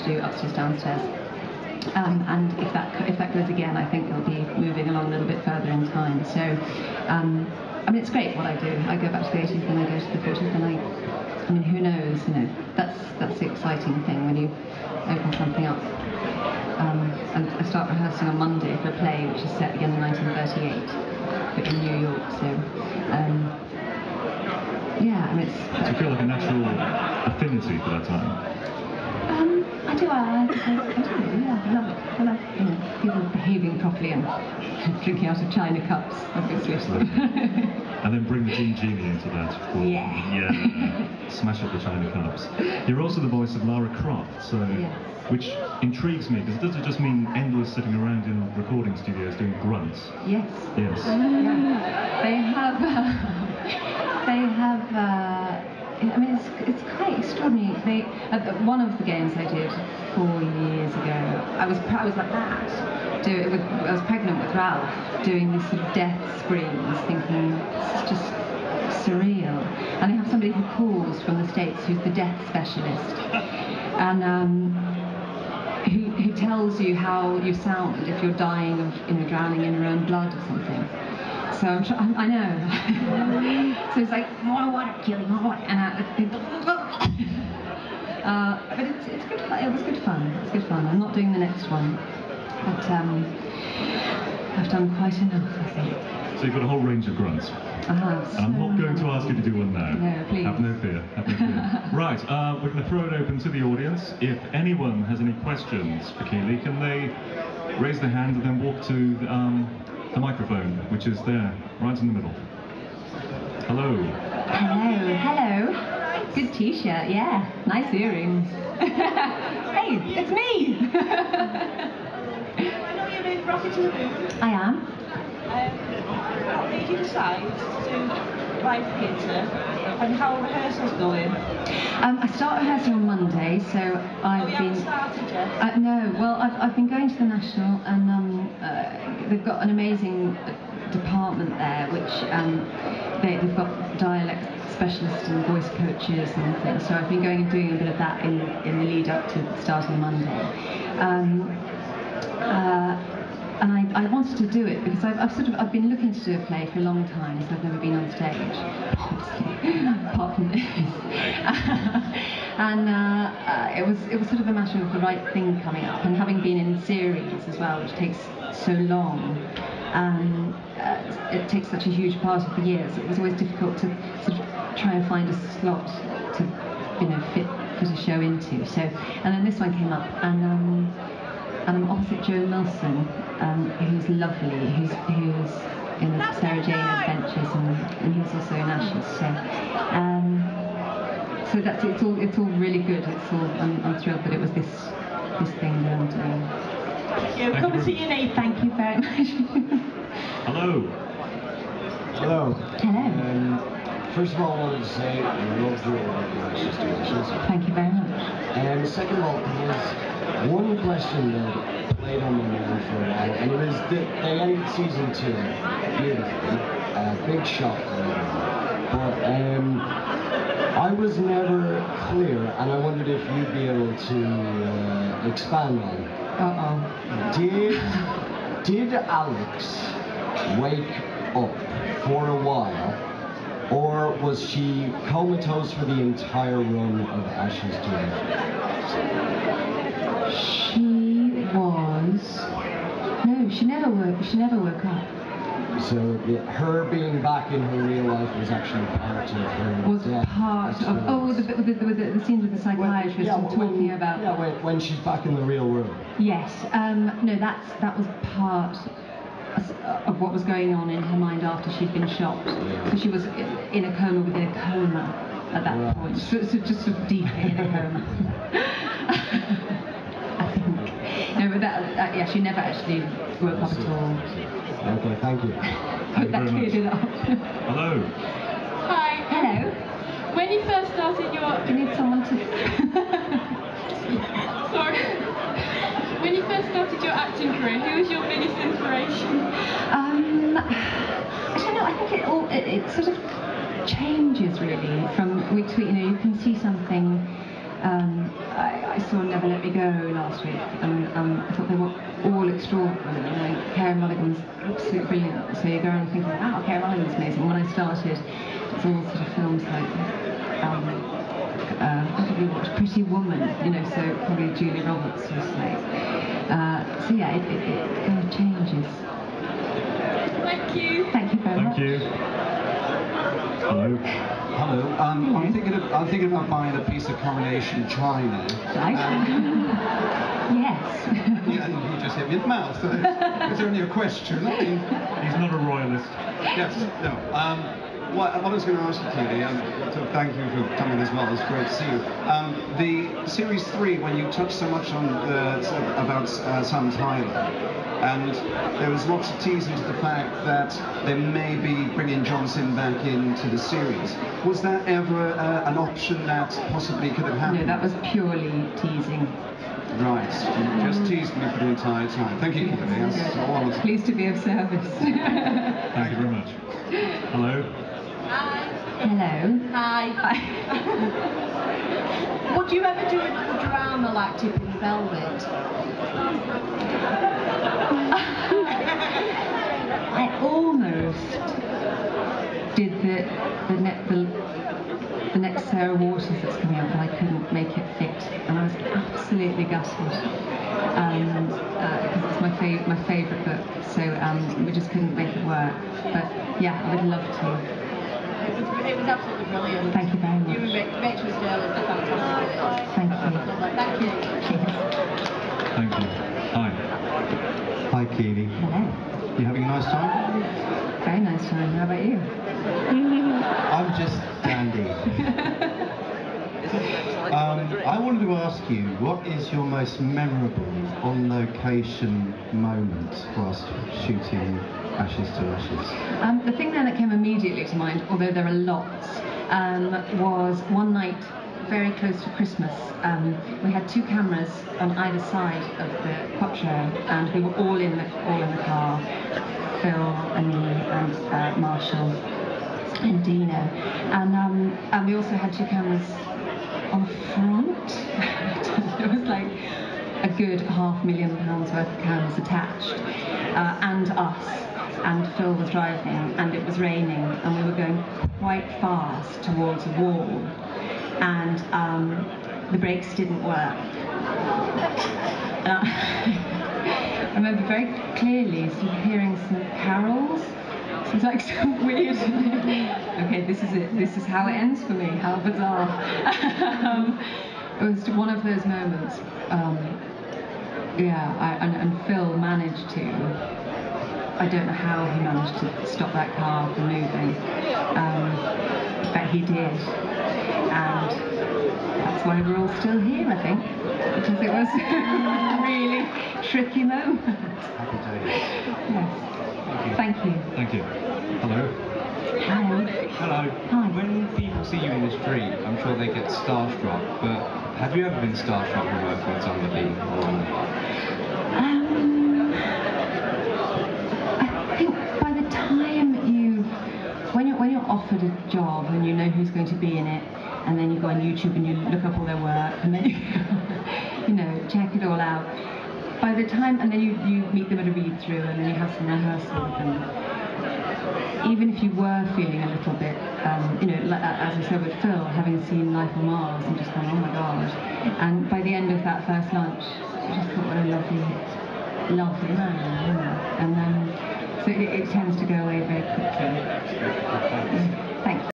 do upstairs, downstairs. And if that goes again, I think it'll be moving along a little bit further in time. So, I mean, it's great what I do. I go back to the 80s, then I go to the 40s, and I mean, who knows? You know, that's the exciting thing when you open something up. And I start rehearsing on Monday for a play which is set again in 1938, but in New York. So, yeah, I mean, it's. Do you feel like a natural affinity for that time? I do. I do. Yeah, I love it. I love, you know, people behaving properly and drinking out of china cups, obviously. And then bring the genie into that. Or, yeah. Smash up the china cups. You're also the voice of Lara Croft, so which intrigues me because it doesn't just mean endless sitting around in recording studios doing grunts. Yes. Yes. They have. They have. I mean, it's quite extraordinary. One of the games I did 4 years ago, I was like that. I was pregnant with Ralph, doing these sort of death screams, thinking it's just surreal. And they have somebody who calls from the States who's the death specialist, and who tells you how you sound if you're dying of, you know, drowning in your own blood or something. So I know. So it's like, more water, Keeley, more water, and but it's good fun. It was good fun. It's good fun. I'm not doing the next one, but I've done quite enough, I think. So you've got a whole range of grunts. I have. And I'm not going to ask you to do one now. No, please. Have no fear. Have no fear. Right, we're going to throw it open to the audience. If anyone has any questions for Keeley, can they raise their hand and then walk to the microphone, which is there, right in the middle. Hello. Hello, hello. Good t-shirt, yeah. Nice earrings. Hey, it's me. I know you're in Rocket to the Moon. I am. What made you decide to write theatre, and how are rehearsals going? I start rehearsing on Monday, so I've been. Started yet? No, well, I've been going to the National, and they've got an amazing department there, which they've got dialect specialists and voice coaches and things. So I've been going and doing a bit of that in the lead up to starting Monday. And I wanted to do it because I've been looking to do a play for a long time, so I've never been on stage, apart from this. And it was sort of a matter of the right thing coming up, and having been in series as well, which takes so long, it takes such a huge part of the year. So it was always difficult to sort of try and find a slot to, you know, fit a show into. So, and then this one came up, and I'm opposite Joe Milson, who's lovely, who's in the Sarah Jane Adventures, and he was also in Ashes. So that's it's all really good. I'm thrilled that it was this thing that I'm doing. Thank you. Come and see your name. Thank you very much. Hello. Hello. Hello. First of all, I wanted to say I love your organizations. Thank you very much. And second of all, there's one question that played on my mind for a while, and it was that they ended season 2 beautifully. Big shock for everyone. But I was never clear, and I wondered if you'd be able to expand on it. Did Alex wake up for a while, or was she comatose for the entire run of Ashes to Ashes? She was. No, she never woke up. So her being back in her real life was actually part of her Was death. part of. Oh, the scenes with the psychiatrist and talking about. Yeah, when she's back in the real world. Yes. No, that was part of what was going on in her mind after she'd been shot. So she was in a coma within a coma at that point. So just sort of deeply in a coma. I think. No, but yeah, she never actually woke up at all. Okay, thank you. Hope that cleared it up. Hello. Hi. Hello. When you first started your... You need someone to... Sorry. When you first started your acting career, who was your biggest inspiration? I don't know, I think it sort of changes really from week to week. You know, you can see something I saw Never Let Me Go last week, and I thought they were all extraordinary. Like, Kerry Mulligan's absolutely brilliant. So you go around thinking, wow, Kerry Mulligan's amazing. When I started, it's all sort of films like, what did we watch? Pretty Woman, you know, so probably Julia Roberts was like. So yeah, it kind of changes. Thank you. Thank you very much. Thank you. Hello. Hello. I'm thinking about buying a piece of coronation china. Right. Yes. Yeah, and you just hit me in the mouth. Is there any question? I mean, He's not a royalist. yes. No. What I was going to ask you, Keeley, so thank you for coming as well. It's great to see you. The series 3, when you touched so much on about Sam Tyler, and there was lots of teasing to the fact that they may be bringing Johnson back into the series. Was that ever an option that possibly could have happened? No, that was purely teasing. Right. You just teased me for the entire time. Thank you, Keeley. That's all I was. Pleased to be of service. Thank you very much. Hello. Hi. Hello. Hi. Would you ever do a drama like Tipping Velvet? I almost did the next Sarah Waters that's coming out, but I couldn't make it fit, and I was absolutely gutted because it's my favourite book, so we just couldn't make it work. But yeah, I would love to. It was absolutely brilliant. Thank you very much. You and Rachel's girl is fantastic. Thank you. Thank you. Thank you. Hi. Hi, Keeley. Hello. You having a nice time? Very nice time. How about you? I'm just dandy. I wanted to ask you, what is your most memorable on-location moment whilst shooting Ashes to Ashes? The thing that came immediately to mind, although there are lots, was one night very close to Christmas. We had 2 cameras on either side of the crop show, and we were all in the car. Phil and me and Marshall and Dino, and we also had 2 cameras on the front. It was like a good £500,000 worth of cameras attached, and us. And Phil was driving, and it was raining, and we were going quite fast towards a wall, and the brakes didn't work. I remember very clearly sort of hearing some carols. So it's like some weird. Okay, this is it. This is how it ends for me. How bizarre. It was one of those moments. And Phil managed to. I don't know how he managed to stop that car from moving, but he did, and that's why we're all still here, I think, because it was a really tricky moment. Happy days. Yes. Thank you. Thank you. Hello. Hello. Hello. Hi. When people see you in the street, I'm sure they get starstruck, but have you ever been starstruck when working with somebody? I think by the time when you're offered a job and you know who's going to be in it, and then you go on YouTube and you look up all their work, and then you check it all out. By the time, and then you meet them at a read-through, and then you have some rehearsal with them. Even if you were feeling a little bit, like, as I said with Phil, having seen Life on Mars and just gone, oh my god. And by the end of that first lunch, you just thought, what a lovely man, And so it tends to go away very quickly.